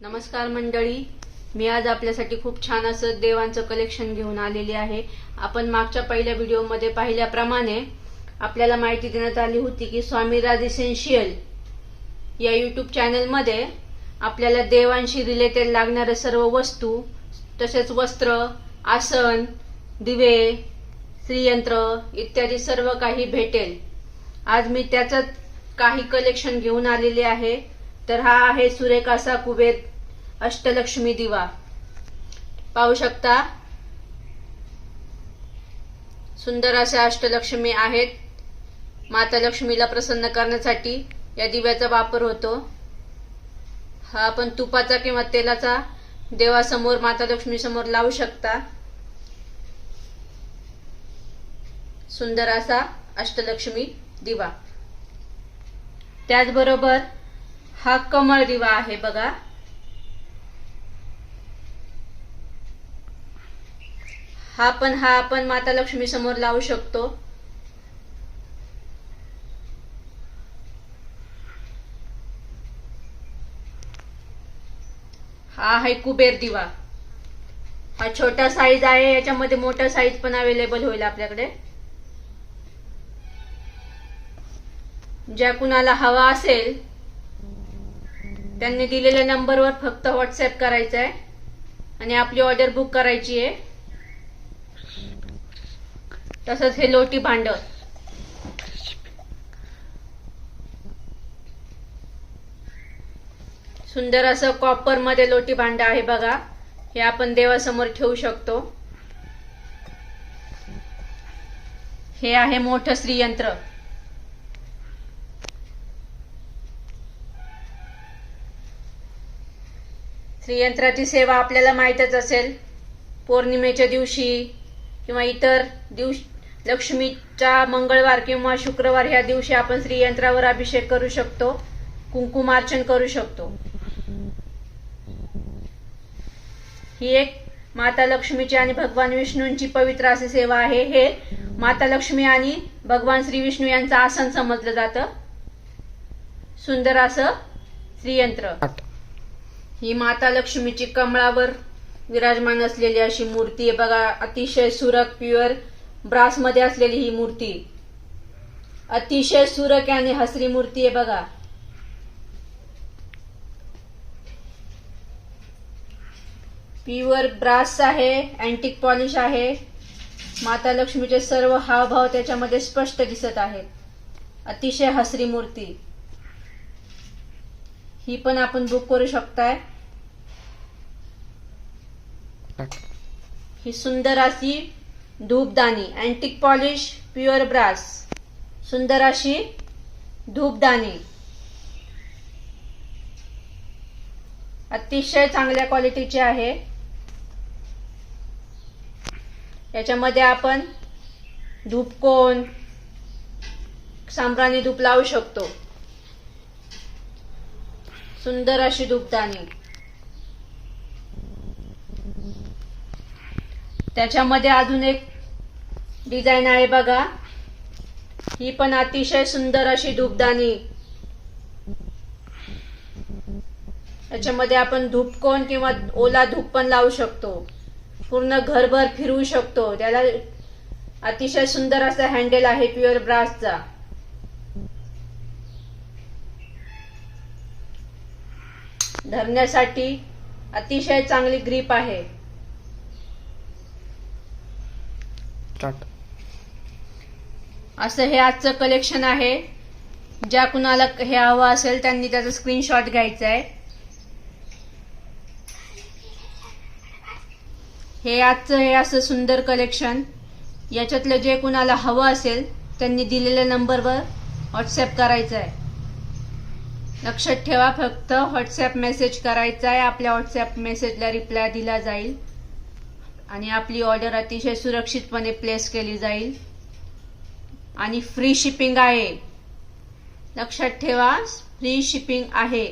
नमस्कार मंडळी, मी आज आपल्यासाठी खूप छान असं देवांचं कलेक्शन घेऊन आलेली आहे। आपण मागच्या पहिल्या व्हिडिओमध्ये पाहिल्याप्रमाणे आपल्याला माहिती देण्यात आली होती की स्वामीराज इसेन्शियल या YouTube चॅनलमध्ये आपल्याला देवांशी रिलेटेड लागणारे सर्व वस्तू, तसेच वस्त्र, आसन, दिवे, श्रीयंत्र इत्यादी सर्व काही भेटेल। आज मी त्याचं काही कलेक्शन घेऊन आलेले आहे। तर हा आहे सुरेख असा कुबेर अष्टलक्ष्मी दिवा। पाहू शकता, सुंदर अशा अष्टलक्ष्मी आहेत। माता लक्ष्मीला प्रसन्न करण्यासाठी या दिव्याचा वापर होतो। हा आपण तुपाचा किंवा तेलाचा देवासमोर, माता लक्ष्मी समोर लावू शकता। सुंदर असा अष्टलक्ष्मी दिवा। त्याचबरोबर हा कमळ दिवा आहे बघा। हा आपण माता लक्ष्मी समोर लावू शकतो। हा आहे कुबेर दिवा। हा छोटा साईज आहे, याच्यामध्ये मोठा साईज पण अवेलेबल होईल आपल्याकडे। ज्या कुणाला हवा असेल त्यांनी दिलेल्या नंबरवर फक्त व्हॉट्सअप करायचा आहे आणि आपली ऑर्डर बुक करायची आहे। तसंच हे लोटी भांड, सुंदर असं कॉपर मध्ये लोटी भांड आहे बघा। हे आपण देवासमोर ठेवू शकतो। हे आहे मोठं श्रीयंत्र। श्रीयंत्राची सेवा आपल्याला माहीतच असेल। पौर्णिमेच्या दिवशी किंवा इतर दिवशी, लक्ष्मीचा मंगळवार किंवा शुक्रवार ह्या दिवशी आपण श्रीयंत्रावर अभिषेक करू शकतो, कुंकुमार्चन करू शकतो। ही एक माता लक्ष्मीची आणि भगवान विष्णूंची पवित्र अशी सेवा आहे। हे माता लक्ष्मी आणि भगवान श्री विष्णू यांचं आसन समजलं जातं। सुंदर असं श्रीयंत्र। ही माता लक्ष्मीची कमळावर विराजमान असलेली अशी मूर्ती आहे बघा। अतिशय सुरख प्युअर ब्रास मध्ये असलेली ही मूर्ती, अतिशय सुरख आणि हसरी मूर्ती आहे बघा। प्युअर ब्रास आहे, अँटिक पॉलिश आहे। माता लक्ष्मीचे सर्व हावभाव त्याच्यामध्ये स्पष्ट दिसत आहेत। अतिशय हसरी मूर्ती। ही पण आपण बुक करू शकताय। ही सुंदर अशी धूपदानी, अँटिक पॉलिश, प्युअर ब्रास, सुंदर अशी धूपदानी, अतिशय चांगल्या क्वालिटीची आहे। याच्यामध्ये आपण धूपकोन, सांब्राणी धूप लावू शकतो। सुंदर अशी धूपदानी। त्याच्यामध्ये अजून एक डिझाईन आहे बघा। ही पण अतिशय सुंदर अशी धूपदानी। याच्यामध्ये आपण धूपकोन किंवा ओला धूप पण लावू शकतो, पूर्ण घरभर फिरवू शकतो। त्याला अतिशय सुंदर असा हँडल आहे प्युअर ब्रासचा। धरण्यासाठी अतिशय चांगली ग्रिप आहे। असं हे आजचं कलेक्शन आहे। ज्या कुणाला हे हवं असेल त्यांनी त्याचा स्क्रीनशॉट घ्यायचा आहे। हे आजचं हे असं सुंदर कलेक्शन, याच्यातलं जे कुणाला हवं असेल त्यांनी दिलेल्या नंबरवर व्हॉट्सअप करायचं आहे। लक्षात ठेवा, फक्त व्हॉट्सअप मेसेज करायचा आहे। आपल्या व्हॉट्सअप मेसेजला रिप्लाय दिला जाईल आणि आपली ऑर्डर अतिशय सुरक्षितपणे प्लेस केली जाईल आणि फ्री शिपिंग आहे। लक्षात ठेवा, फ्री शिपिंग आहे।